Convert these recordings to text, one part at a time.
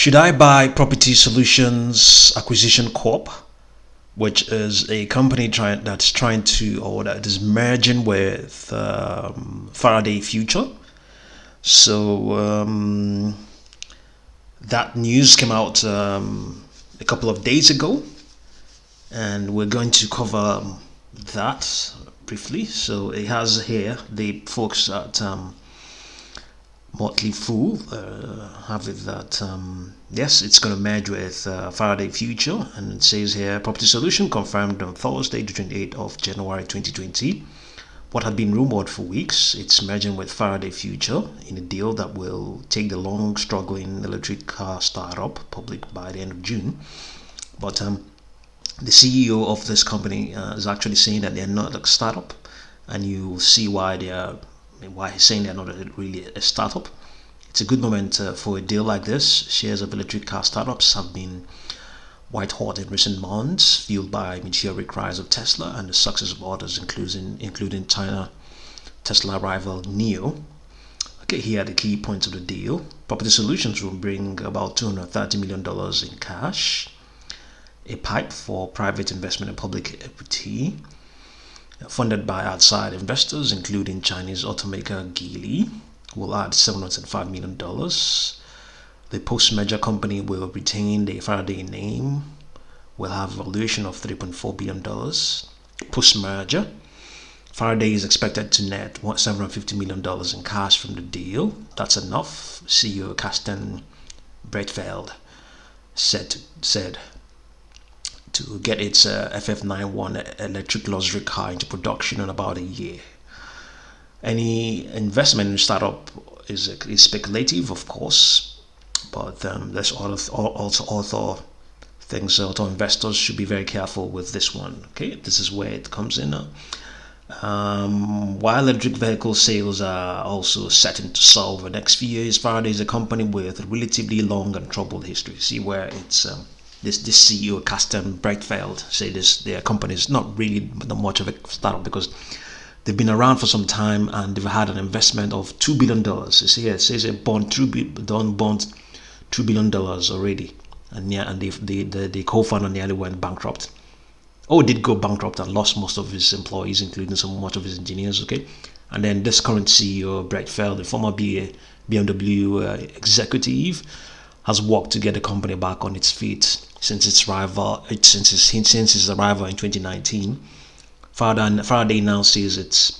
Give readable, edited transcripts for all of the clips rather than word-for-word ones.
Should I buy Property Solutions Acquisition Corp, which is a company that's trying to, or that is merging with Faraday Future? So that news came out a couple of days ago, and we're going to cover that briefly. So it has here the folks at Motley Fool have it that yes, it's going to merge with Faraday Future, and it says here Property Solution confirmed on Thursday, the 28th of January 2020. What had been rumored for weeks, it's merging with Faraday Future in a deal that will take the long struggling electric car startup public by the end of June. But the CEO of this company is actually saying that they're not a startup, and you'll see why he's saying they're not really a startup. It's a good moment for a deal like this. Shares of electric car startups have been white hot in recent months, fueled by meteoric rise of Tesla and the success of others, including China Tesla rival NIO. Okay, here are the key points of the deal. Property Solutions will bring about $230 million in cash, a pipe for private investment and public equity, funded by outside investors, including Chinese automaker Geely, will add $705 million. The post-merger company will retain the Faraday name, will have a valuation of $3.4 billion. Post-merger, Faraday is expected to net $750 million in cash from the deal. That's enough, CEO Karsten Breitfeld said to get its FF91 electric luxury car into production in about a year. Any investment in startup is speculative, of course, but there's also things. Auto investors should be very careful with this one. Okay, this is where it comes in. While electric vehicle sales are also certain to solve the next few years, Faraday is a company with a relatively long and troubled history. See where it's this CEO Karsten Breitfeld said their company is not really that much of a startup because they've been around for some time and they've had an investment of $2 billion. You see here, it says a bond $2 billion already, and the co-founder nearly went bankrupt. Did go bankrupt and lost most of his employees, including much of his engineers. Okay, and then this current CEO Breitfeld, the former BMW executive, has worked to get the company back on its feet since his arrival in 2019. Faraday now says it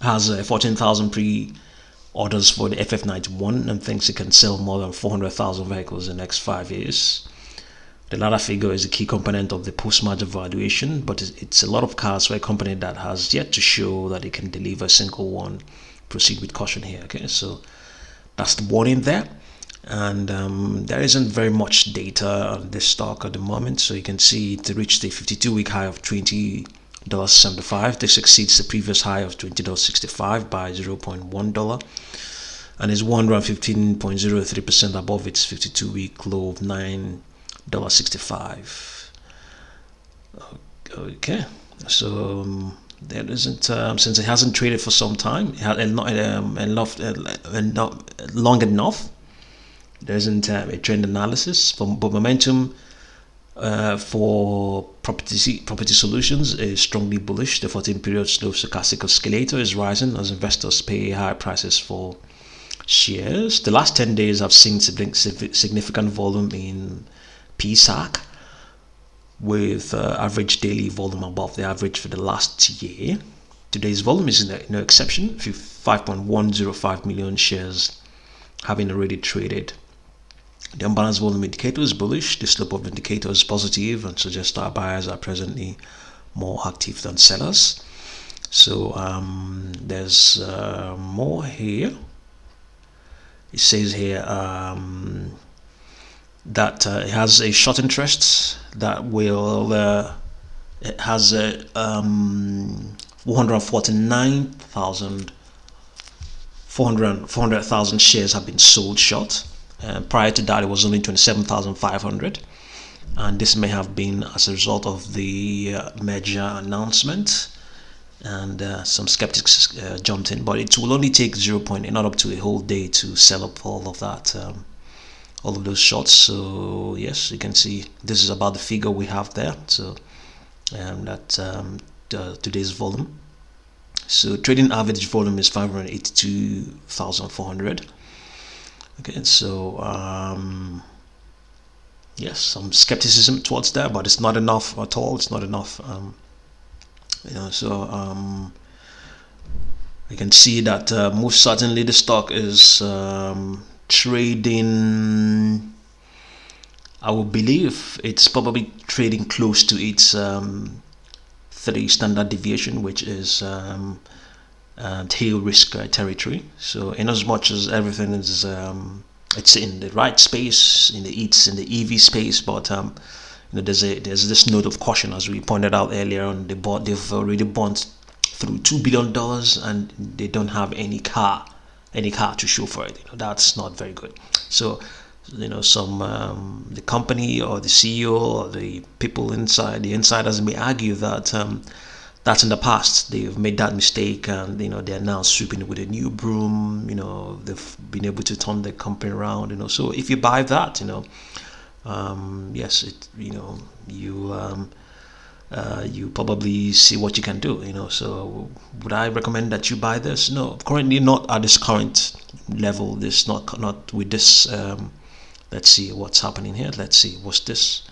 has 14,000 pre-orders for the FF91 and thinks it can sell more than 400,000 vehicles in the next 5 years. The latter figure is a key component of the post-merger valuation, but it's a lot of cars for a company that has yet to show that it can deliver a single one. Proceed with caution here. Okay, so that's the warning there. And there isn't very much data on this stock at the moment, so you can see it reached a 52-week high of $20.75. This exceeds the previous high of $20.65 by $0.1 and is 115.03% above its 52-week low of $9.65. Okay, so there isn't since it hasn't traded for some time, long enough. There isn't a trend analysis, but momentum for property solutions is strongly bullish. The 14-period slow stochastic oscillator is rising as investors pay high prices for shares. The last 10 days have seen significant volume in PSAC, with average daily volume above the average for the last year. Today's volume is no exception, 5.105 million shares having already traded. The unbalanced volume indicator is bullish. The slope of the indicator is positive and suggests that buyers are presently more active than sellers. So there's more here. It says here that it has a short interest that will it has 400,000 shares have been sold short. Prior to that, it was only 27,500, and this may have been as a result of the merger announcement, and some skeptics jumped in. But it will only take 0.8, not up to a whole day, to sell up all of all of those shorts. So yes, you can see this is about the figure we have there. So that today's volume. So trading average volume is 582,400. Okay, so yes, some skepticism towards that, but it's not enough at all. It's not enough. You can see that most certainly the stock is trading. I would believe it's probably trading close to its 3 standard deviation, which is tail risk territory. So in as much as everything is it's in the right space, in the EV space, but there's this note of caution, as we pointed out earlier on. They've already bought through $2 billion and they don't have any car to show for it. That's not very good. So some the company or the CEO or the people inside, the insiders, may argue that that's in the past. They've made that mistake, and they're now sweeping with a new broom. They've been able to turn the company around. So if you buy that, yes, you probably see what you can do. So would I recommend that you buy this? No, currently not at this current level. This not with this. Let's see what's happening here. Let's see what's this.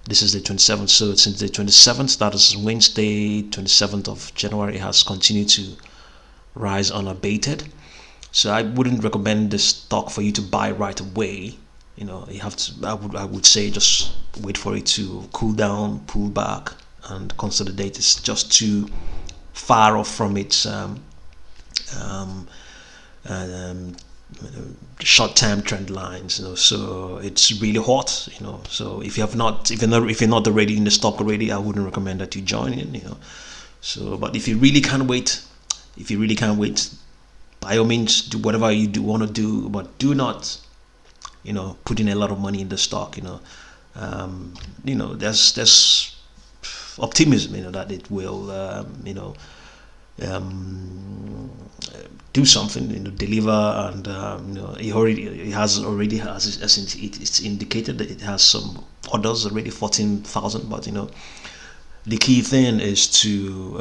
This is the 27th. So since the 27th, that is Wednesday, 27th of January, it has continued to rise unabated. So I wouldn't recommend this stock for you to buy right away. You have to. I would say just wait for it to cool down, pull back, and consolidate. It's just too far off from its short-term trend lines. So it's really hot. So if you're not already in the stock already, I wouldn't recommend that you join in. So, but if you really can't wait, by all means, do whatever you want to do, but do not put in a lot of money in the stock. There's optimism that it will do something, deliver, and it's indicated that it has some orders already, 14,000. But the key thing is to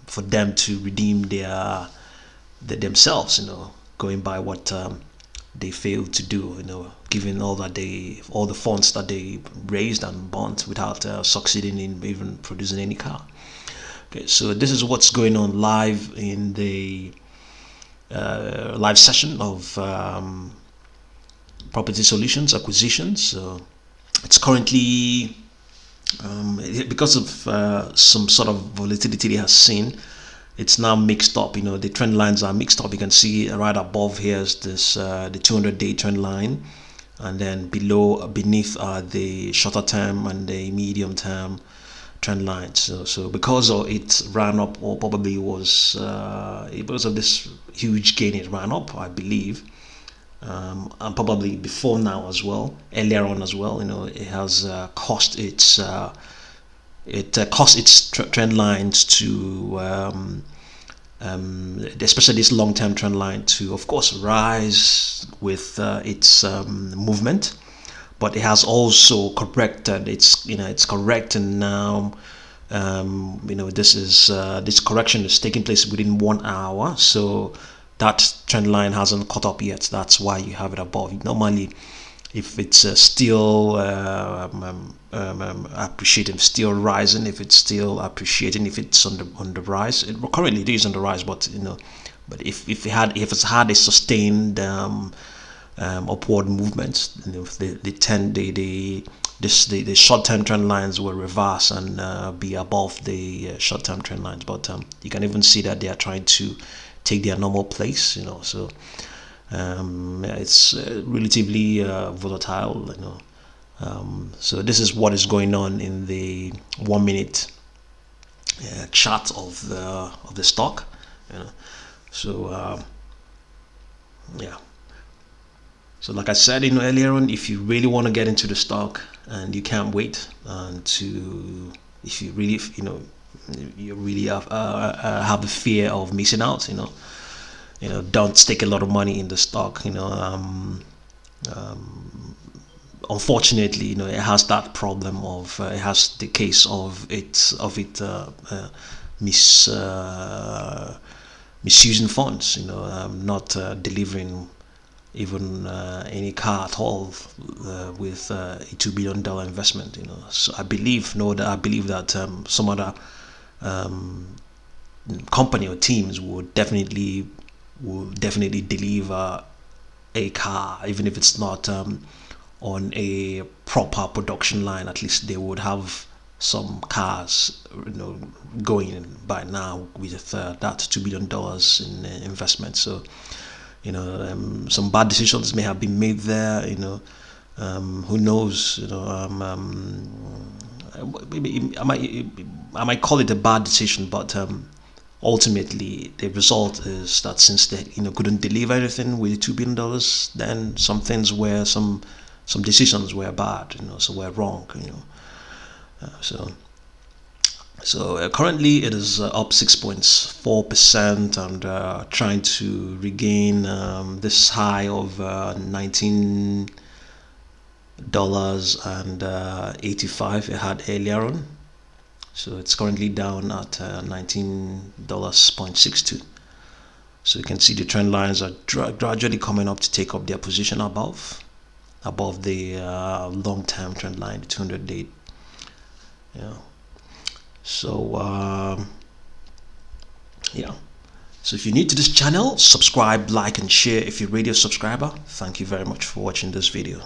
for them to redeem themselves, going by what they failed to do, given all the funds that they raised and burnt without succeeding in even producing any car. Okay, so this is what's going on live in the live session of Property Solutions acquisitions. So it's currently because of some sort of volatility it has seen, it's now mixed up. The trend lines are mixed up. You can see right above here is this the 200-day trend line, and then beneath are the shorter term and the medium term trend lines. So because of it ran up, or probably was because of this huge gain, it ran up, I believe, and probably before now as well, earlier on as well. It has cost its trend lines to especially this long-term trend line to, of course, rise with its movement. But it has also corrected. It's correcting now. This correction is taking place within 1 hour. So that trend line hasn't caught up yet. That's why you have it above. Normally, if it's still appreciating, still rising, if it's still appreciating, if it's on the rise, currently it is on the rise. But but if it's had a sustained upward movement, the short-term trend lines will reverse and be above the short-term trend lines. But you can even see that they are trying to take their normal place. So it's relatively volatile. So this is what is going on in the 1 minute chart of the stock. So yeah. So like I said earlier on, if you really want to get into the stock and you can't wait, if you really have the fear of missing out, don't stake a lot of money in the stock. unfortunately, it has that problem of it has the case of mis misusing funds, not delivering even any car at all with a $2 billion investment. So I believe that some other company or teams would definitely deliver a car, even if it's not on a proper production line. At least they would have some cars, going by now with that $2 billion in investment. So, some bad decisions may have been made there. Who knows? Maybe I might call it a bad decision, but ultimately the result is that since they couldn't deliver anything with $2 billion, then some decisions were bad, so were wrong. Currently it is up 6.4% and trying to regain this high of $19.85 it had earlier on. So it's currently down at $19.62. So you can see the trend lines are gradually coming up to take up their position above the long-term trend line, the 200-day. So so if you're new to this channel, subscribe, like and share if you're a radio subscriber. Thank you very much for watching this video.